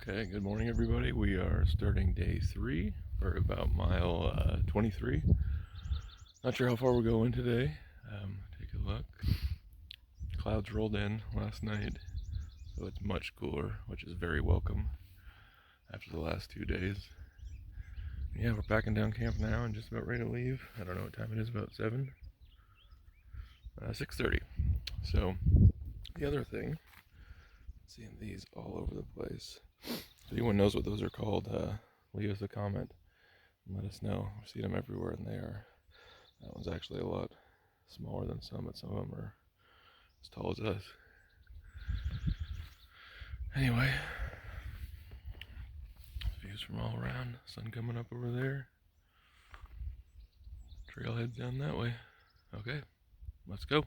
Okay, good morning everybody. We are starting day 3. We're about mile 23. Not sure how far we're going today. Take a look. Clouds rolled in last night, so it's much cooler, which is very welcome after the last 2 days. Yeah, we're backing down camp now and just about ready to leave. I don't know what time it is, about 7? 6:30. So, the other thing, seeing these all over the place. If anyone knows what those are called, leave us a comment and let us know. I've seen them everywhere, and that one's actually a lot smaller than some, but some of them are as tall as us. Anyway, views from all around. Sun coming up over there. Trailhead's down that way. Okay, let's go.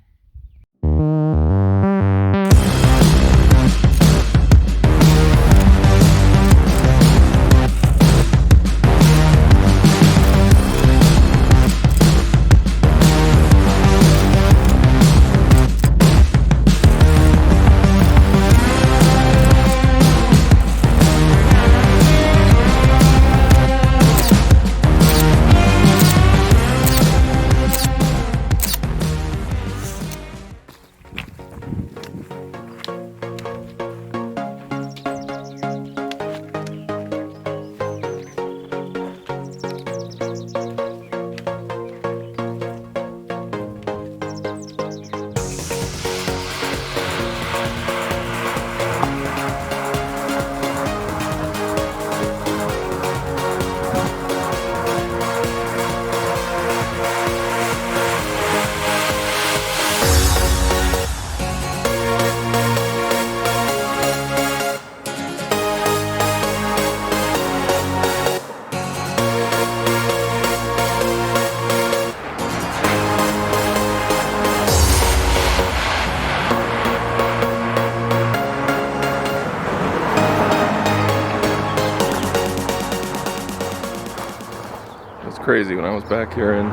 Crazy. When I was back here in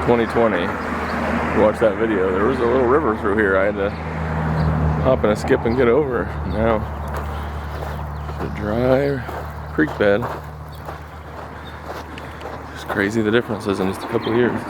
2020, watched that video, there was a little river through here. I had to hop in a skip and get over. Now the dry creek bed. It's crazy the differences in just a couple of years.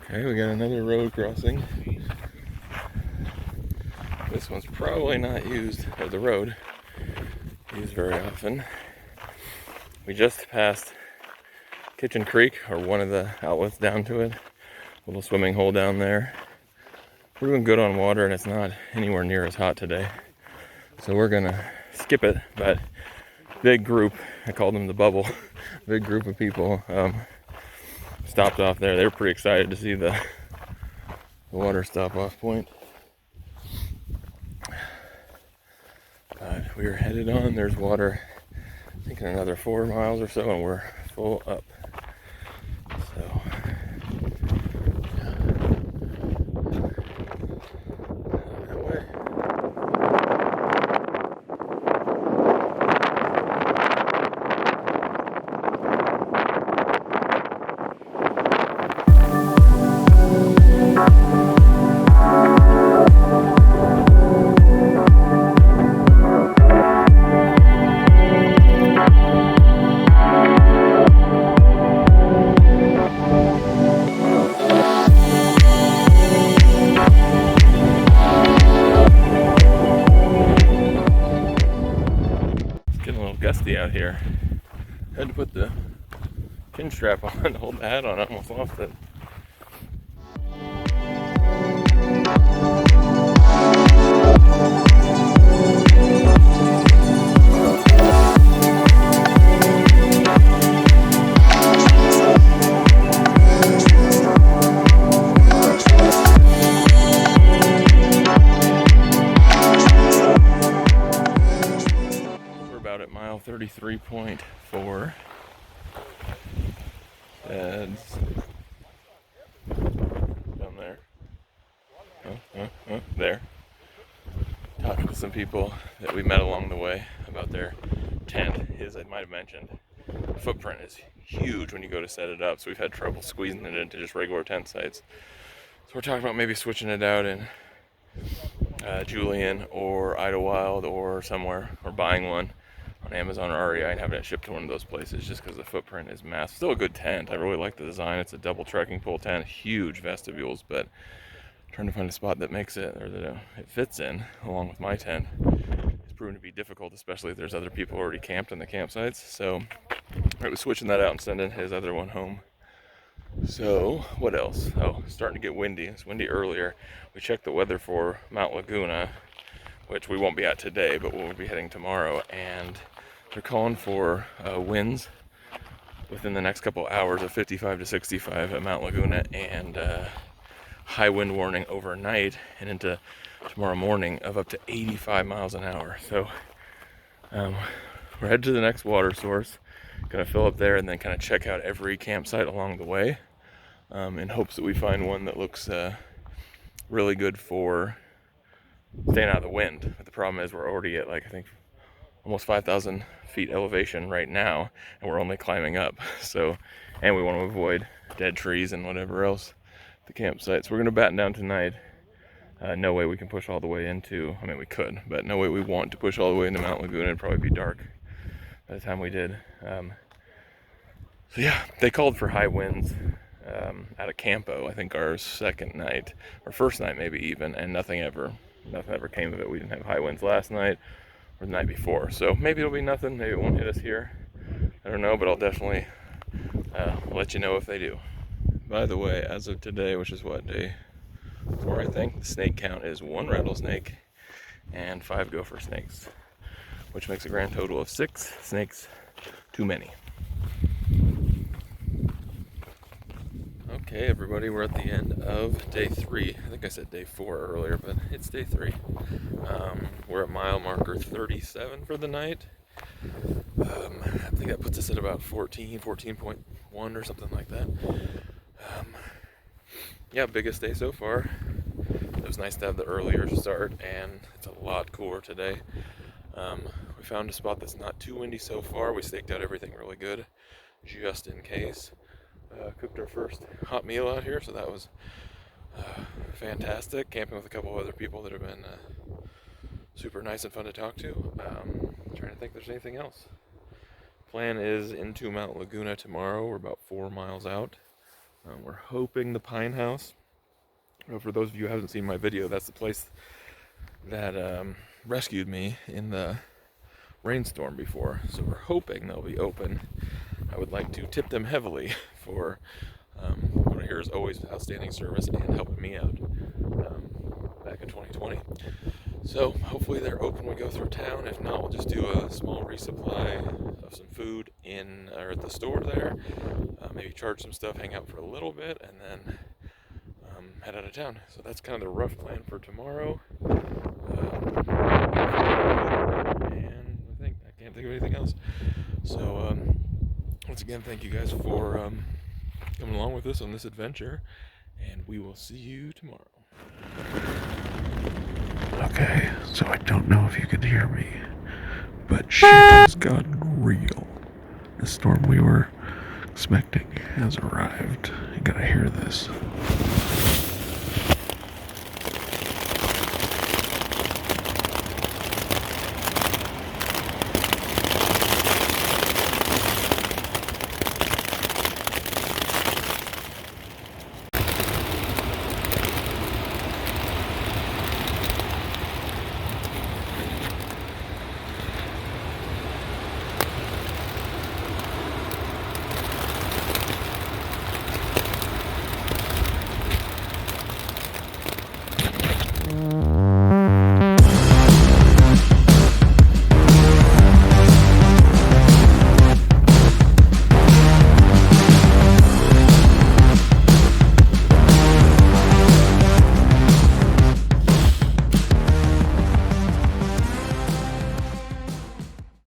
Okay, we got another road crossing. This one's probably not used, or the road, used very often. We just passed Kitchen Creek, or one of the outlets down to it. Little swimming hole down there. We're doing good on water, and it's not anywhere near as hot today. So we're gonna skip it, but big group, I called them the bubble, big group of people stopped off there. They were pretty excited to see the water stop off point. But we are headed on. There's water, I think in another 4 miles or so, and we're full up. So that way. Getting a little gusty out here. Had to put the chin strap on to hold the hat on. I almost lost it. We're about at mile 33.4. Dad's down there. There. Talking to some people that we met along the way about their tent. His, I might have mentioned, the footprint is huge when you go to set it up, so we've had trouble squeezing it into just regular tent sites. So we're talking about maybe switching it out in Julian or Idlewild or somewhere, or buying one on Amazon or REI and having it shipped to one of those places, just because the footprint is massive. Still a good tent. I really like the design. It's a double trekking pole tent, huge vestibules, but trying to find a spot that makes it, or that it fits in along with my tent, it's proven to be difficult, especially if there's other people already camped in the campsites. So I was switching that out and sending his other one home. So what else? Oh, starting to get windy. It's windy earlier. We checked the weather for Mount Laguna, which we won't be at today, but we'll be heading tomorrow, and they're calling for winds within the next couple hours of 55 to 65 at Mount Laguna, and high wind warning overnight and into tomorrow morning of up to 85 miles an hour. So we're headed to the next water source, gonna fill up there and then kind of check out every campsite along the way, in hopes that we find one that looks really good for staying out of the wind. But the problem is we're already at, like, I think almost 5,000 feet elevation right now, and we're only climbing up. So, and we want to avoid dead trees and whatever else at the campsite. So we're going to batten down tonight. No way we can push all the way into, I mean we could, but no way we want to push all the way into Mount Laguna. It'd probably be dark by the time we did. So yeah, they called for high winds out of Campo, I think our second night, or first night maybe even, and nothing ever came of it. We didn't have high winds last night or the night before. So maybe it'll be nothing, maybe it won't hit us here. I don't know, but I'll definitely let you know if they do. By the way, as of today, which is what, day 4 I think, the snake count is 1 rattlesnake and 5 gopher snakes, which makes a grand total of 6 snakes too many. Okay, everybody, we're at the end of day 3. I think I said day 4 earlier, but it's day 3. We're at mile marker 37 for the night. I think that puts us at about 14.1 or something like that. Yeah, biggest day so far. It was nice to have the earlier start, and it's a lot cooler today. We found a spot that's not too windy so far. We staked out everything really good, just in case. Cooked our first hot meal out here, so that was fantastic. Camping with a couple of other people that have been super nice and fun to talk to. Trying to think if there's anything else. Plan is into Mount Laguna tomorrow. We're about 4 miles out. We're hoping the Pine House. For those of you who haven't seen my video, that's the place that rescued me in the rainstorm before. So we're hoping they'll be open. I would like to tip them heavily for what I hear is always outstanding service and helping me out back in 2020. So hopefully they're open when we go through town. If not, we'll just do a small resupply of some food in or at the store there. Maybe charge some stuff, hang out for a little bit, and then head out of town. So that's kind of the rough plan for tomorrow. And I can't think of anything else. So once again, thank you guys for coming along with us on this adventure, and we will see you tomorrow. Okay, so I don't know if you can hear me, but shit has gotten real. The storm we were expecting has arrived. You gotta hear this.